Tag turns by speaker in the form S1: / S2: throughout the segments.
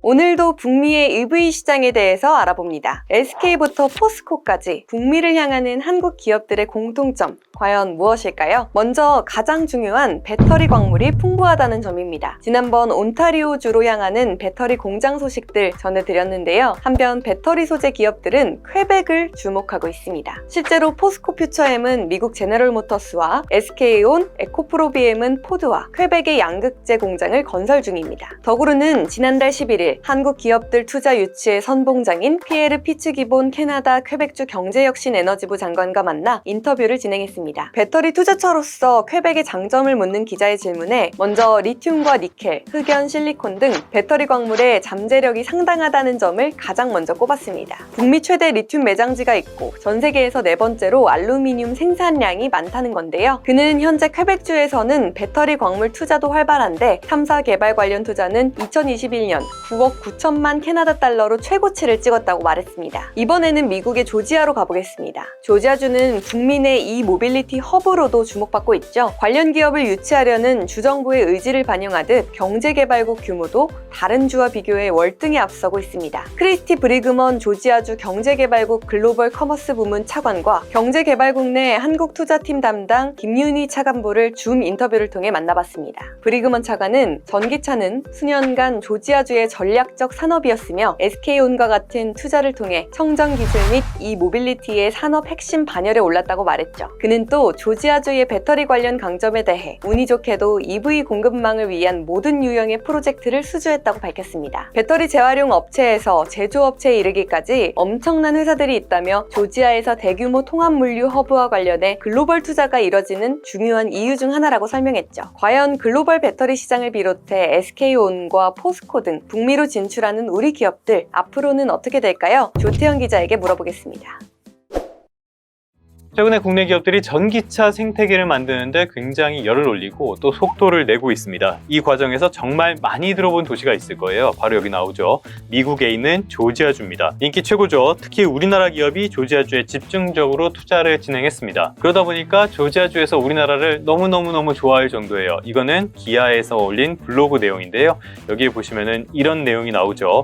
S1: 오늘도 북미의 EV 시장에 대해서 알아봅니다. SK부터 포스코까지 북미를 향하는 한국 기업들의 공통점, 과연 무엇일까요? 먼저 가장 중요한 배터리 광물이 풍부하다는 점입니다. 지난번 온타리오주로 향하는 배터리 공장 소식들 전해드렸는데요. 한편 배터리 소재 기업들은 퀘벡을 주목하고 있습니다. 실제로 포스코 퓨처엠은 미국 제너럴 모터스와 SK온, 에코프로비엠은 포드와 퀘벡의 양극재 공장을 건설 중입니다. 더구로는 지난달 11일 한국 기업들 투자 유치의 선봉장인 피에르 피츠기본 캐나다 퀘벡주 경제혁신에너지부 장관과 만나 인터뷰를 진행했습니다. 배터리 투자처로서 퀘벡의 장점을 묻는 기자의 질문에 먼저 리튬과 니켈, 흑연, 실리콘 등 배터리 광물의 잠재력이 상당하다는 점을 가장 먼저 꼽았습니다. 북미 최대 리튬 매장지가 있고 전 세계에서 네 번째로 알루미늄 생산량이 많다는 건데요. 그는 현재 퀘벡주에서는 배터리 광물 투자도 활발한데 탐사 개발 관련 투자는 2021년 9억 9천만 캐나다 달러로 최고치를 찍었다고 말했습니다. 이번에는 미국의 조지아로 가보겠습니다. 조지아주는 북미 내 모빌리티 허브로도 주목받고 있죠. 관련 기업을 유치하려는 주정부의 의지를 반영하듯 경제개발국 규모도 다른 주와 비교해 월등히 앞서고 있습니다. 크리스티 브리그먼 조지아주 경제개발국 글로벌 커머스 부문 차관과 경제개발국 내 한국투자팀 담당 김윤희 차관보를 줌 인터뷰를 통해 만나봤습니다. 브리그먼 차관은 전기차는 수년간 조지아주의 전략적 산업이었으며 SK온과 같은 투자를 통해 청정기술 및 모빌리티의 산업 핵심 반열에 올랐다고 말했죠. 그는 또 조지아주의 배터리 관련 강점에 대해 운이 좋게도 EV 공급망을 위한 모든 유형의 프로젝트를 수주했다고 밝혔습니다. 배터리 재활용 업체에서 제조업체에 이르기까지 엄청난 회사들이 있다며 조지아에서 대규모 통합물류 허브와 관련해 글로벌 투자가 이뤄지는 중요한 이유 중 하나라고 설명했죠. 과연 글로벌 배터리 시장을 비롯해 SK온과 포스코 등 북미로 진출하는 우리 기업들 앞으로는 어떻게 될까요? 조태현 기자에게 물어보겠습니다.
S2: 최근에 국내 기업들이 전기차 생태계를 만드는데 굉장히 열을 올리고 또 속도를 내고 있습니다. 이 과정에서 정말 많이 들어본 도시가 있을 거예요. 바로 여기 나오죠. 미국에 있는 조지아주입니다. 인기 최고죠. 특히 우리나라 기업이 조지아주에 집중적으로 투자를 진행했습니다. 그러다 보니까 조지아주에서 우리나라를 너무너무 좋아할 정도예요. 이거는 기아에서 올린 블로그 내용인데요. 여기에 보시면은 이런 내용이 나오죠.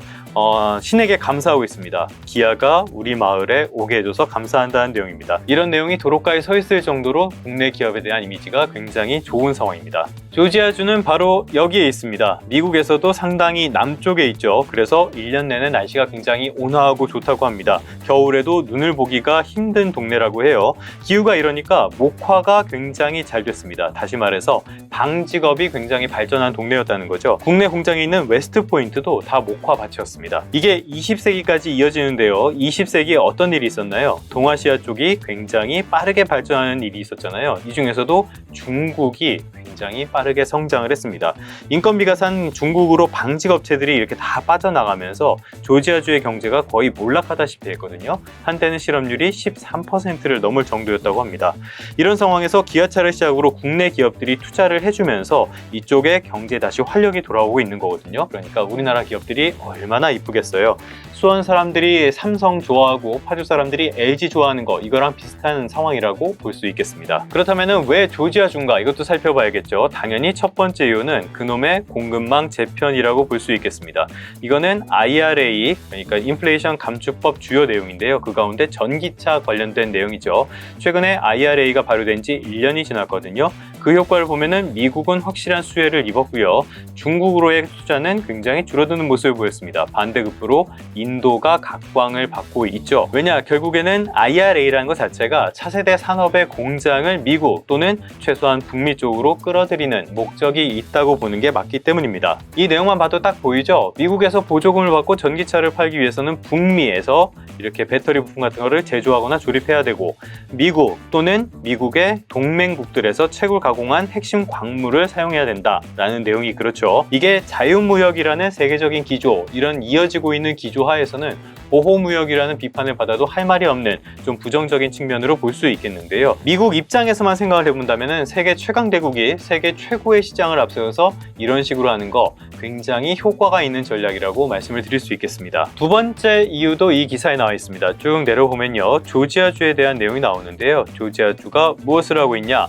S2: 신에게 감사하고 있습니다. 기아가 우리 마을에 오게 해줘서 감사한다는 내용입니다. 이런 내용이 도로가에 서 있을 정도로 국내 기업에 대한 이미지가 굉장히 좋은 상황입니다. 조지아주는 바로 여기에 있습니다. 미국에서도 상당히 남쪽에 있죠. 그래서 1년 내내 날씨가 굉장히 온화하고 좋다고 합니다. 겨울에도 눈을 보기가 힘든 동네라고 해요. 기후가 이러니까 목화가 굉장히 잘 됐습니다. 다시 말해서 방직업이 굉장히 발전한 동네였다는 거죠. 국내 공장에 있는 웨스트포인트도 다 목화밭이었습니다. 이게 20세기까지 이어지는데요. 20세기에 어떤 일이 있었나요? 동아시아 쪽이 굉장히 빠르게 발전하는 일이 있었잖아요. 이 중에서도 중국이 굉장히 빠르게 성장을 했습니다. 인건비가 싼 중국으로 방직업체들이 이렇게 다 빠져나가면서 조지아주의 경제가 거의 몰락하다시피 했거든요. 한때는 실업률이 13%를 넘을 정도였다고 합니다. 이런 상황에서 기아차를 시작으로 국내 기업들이 투자를 해주면서 이쪽에 경제에 다시 활력이 돌아오고 있는 거거든요. 그러니까 우리나라 기업들이 얼마나 이쁘겠어요. 수원 사람들이 삼성 좋아하고 파주 사람들이 LG 좋아하는 거, 이거랑 비슷한 상황이라고 볼 수 있겠습니다. 그렇다면 왜 조지아주인가, 이것도 살펴봐야겠죠. 당연히 첫 번째 이유는 그놈의 공급망 재편이라고 볼 수 있겠습니다. 이거는 IRA, 그러니까 인플레이션 감축법 주요 내용인데요. 그 가운데 전기차 관련된 내용이죠. 최근에 IRA가 발효된 지 1년이 지났거든요. 그 효과를 보면은 미국은 확실한 수혜를 입었고요. 중국으로의 투자는 굉장히 줄어드는 모습을 보였습니다. 반대급부로 인도가 각광을 받고 있죠. 왜냐, 결국에는 IRA라는 것 자체가 차세대 산업의 공장을 미국 또는 최소한 북미 쪽으로 끌어들이는 목적이 있다고 보는 게 맞기 때문입니다. 이 내용만 봐도 딱 보이죠? 미국에서 보조금을 받고 전기차를 팔기 위해서는 북미에서 이렇게 배터리 부품 같은 거를 제조하거나 조립해야 되고, 미국 또는 미국의 동맹국들에서 채굴 가공한 핵심 광물을 사용해야 된다라는 내용이 그렇죠. 이게 자유무역이라는 세계적인 기조, 이런 이어지고 있는 기조 하에서는 보호무역이라는 비판을 받아도 할 말이 없는 좀 부정적인 측면으로 볼 수 있겠는데요. 미국 입장에서만 생각을 해본다면 세계 최강대국이 세계 최고의 시장을 앞세워서 이런 식으로 하는 거 굉장히 효과가 있는 전략이라고 말씀을 드릴 수 있겠습니다. 두 번째 이유도 이 기사에 나와 있습니다. 쭉 내려보면요, 조지아주에 대한 내용이 나오는데요. 조지아주가 무엇을 하고 있냐?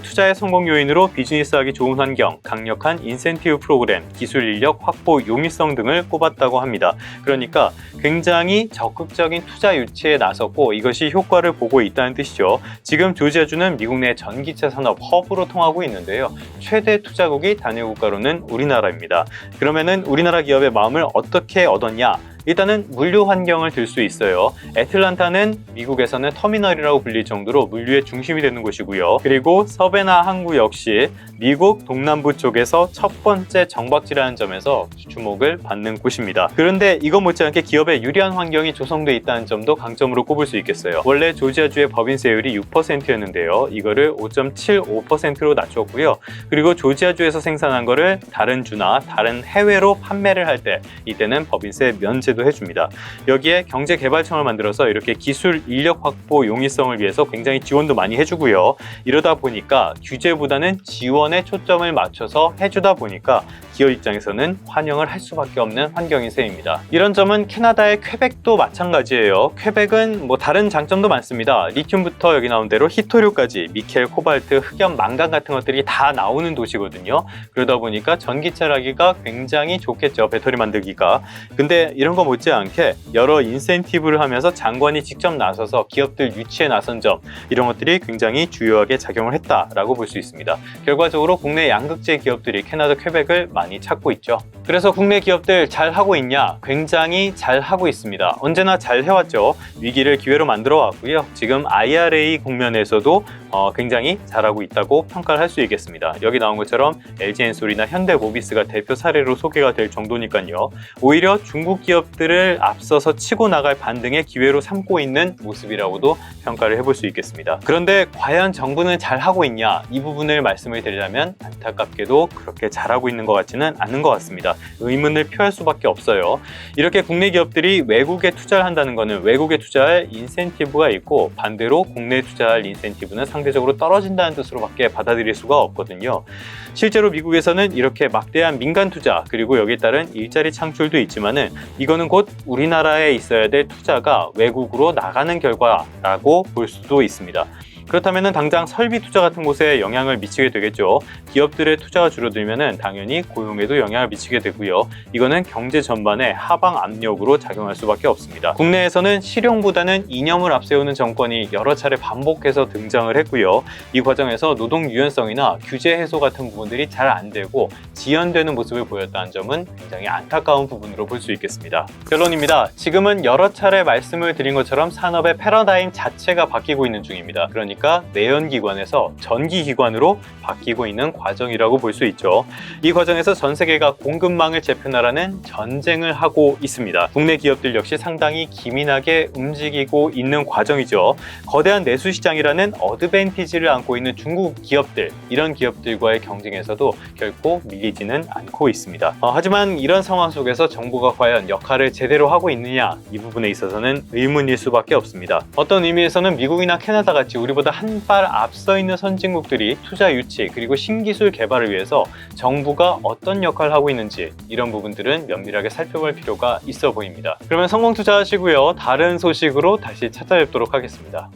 S2: 투자의 성공 요인으로 비즈니스하기 좋은 환경, 강력한 인센티브 프로그램, 기술 인력 확보 용이성 등을 꼽았다고 합니다. 그러니까 굉장히 적극적인 투자 유치에 나섰고 이것이 효과를 보고 있다는 뜻이죠. 지금 조지아주는 미국 내 전기차 산업 허브로 통하고 있는데요. 최대 투자국이 단일 국가로는 우리나라입니다. 그러면은 우리나라 기업의 마음을 어떻게 얻었냐? 일단은 물류 환경을 들 수 있어요. 애틀란타는 미국에서는 터미널이라고 불릴 정도로 물류의 중심이 되는 곳이고요. 그리고 서베나 항구 역시 미국 동남부 쪽에서 첫 번째 정박지라는 점에서 주목을 받는 곳입니다. 그런데 이거 못지않게 기업에 유리한 환경이 조성돼 있다는 점도 강점으로 꼽을 수 있겠어요. 원래 조지아주의 법인세율이 6%였는데요. 이거를 5.75%로 낮췄고요. 그리고 조지아주에서 생산한 거를 다른 주나 다른 해외로 판매를 할 때 이때는 법인세 면제도 해줍니다. 여기에 경제개발청을 만들어서 이렇게 기술 인력 확보 용이성을 위해서 굉장히 지원도 많이 해주고요. 이러다 보니까 규제보다는 지원에 초점을 맞춰서 해주다 보니까 기업 입장에서는 환영을 할 수밖에 없는 환경인 셈입니다. 이런 점은 캐나다의 퀘벡도 마찬가지예요. 퀘벡은 다른 장점도 많습니다. 리튬부터 여기 나온 대로 히토류까지 니켈, 코발트, 흑연, 망간 같은 것들이 다 나오는 도시거든요. 그러다 보니까 전기차라기가 굉장히 좋겠죠. 배터리 만들기가. 근데 이런 거 못지않게 여러 인센티브를 하면서 장관이 직접 나서서 기업들 유치에 나선 점, 이런 것들이 굉장히 주요하게 작용을 했다라고 볼 수 있습니다. 결과적으로 국내 양극재 기업들이 캐나다 퀘벡을 많이 찾고 있죠. 그래서 국내 기업들 잘 하고 있냐? 굉장히 잘 하고 있습니다. 언제나 잘 해왔죠. 위기를 기회로 만들어 왔고요. 지금 IRA 국면에서도 굉장히 잘하고 있다고 평가를 할 수 있겠습니다. 여기 나온 것처럼 LG엔솔이나 현대모비스가 대표 사례로 소개가 될 정도니까요. 오히려 중국 기업들을 앞서서 치고 나갈 반등의 기회로 삼고 있는 모습이라고도 평가를 해볼 수 있겠습니다. 그런데 과연 정부는 잘 하고 있냐? 이 부분을 말씀을 드리자면 안타깝게도 그렇게 잘하고 있는 것 같지는 않은 것 같습니다. 의문을 표할 수밖에 없어요. 이렇게 국내 기업들이 외국에 투자를 한다는 것은 외국에 투자할 인센티브가 있고 반대로 국내에 투자할 인센티브는 상대적으로 떨어진다는 뜻으로밖에 받아들일 수가 없거든요. 실제로 미국에서는 이렇게 막대한 민간 투자 그리고 여기에 따른 일자리 창출도 있지만은 이거는 곧 우리나라에 있어야 될 투자가 외국으로 나가는 결과라고 볼 수도 있습니다. 그렇다면 당장 설비 투자 같은 곳에 영향을 미치게 되겠죠. 기업들의 투자가 줄어들면 당연히 고용에도 영향을 미치게 되고요. 이거는 경제 전반에 하방 압력으로 작용할 수밖에 없습니다. 국내에서는 실용보다는 이념을 앞세우는 정권이 여러 차례 반복해서 등장을 했고요. 이 과정에서 노동 유연성이나 규제 해소 같은 부분들이 잘 안 되고 지연되는 모습을 보였다는 점은 굉장히 안타까운 부분으로 볼 수 있겠습니다. 결론입니다. 지금은 여러 차례 말씀을 드린 것처럼 산업의 패러다임 자체가 바뀌고 있는 중입니다. 그러니까 내연기관에서 전기기관으로 바뀌고 있는 과정이라고 볼 수 있죠. 이 과정에서 전 세계가 공급망을 재편하라는 전쟁을 하고 있습니다. 국내 기업들 역시 상당히 기민하게 움직이고 있는 과정이죠. 거대한 내수시장이라는 어드밴티지를 안고 있는 중국 기업들, 이런 기업들과의 경쟁에서도 결코 밀리지는 않고 있습니다. 하지만 이런 상황 속에서 정부가 과연 역할을 제대로 하고 있느냐, 이 부분에 있어서는 의문일 수밖에 없습니다. 어떤 의미에서는 미국이나 캐나다 같이 우리보다 한 발 앞서 있는 선진국들이 투자 유치 그리고 신기술 개발을 위해서 정부가 어떤 역할을 하고 있는지 이런 부분들은 면밀하게 살펴볼 필요가 있어 보입니다. 그러면 성공 투자하시고요. 다른 소식으로 다시 찾아뵙도록 하겠습니다.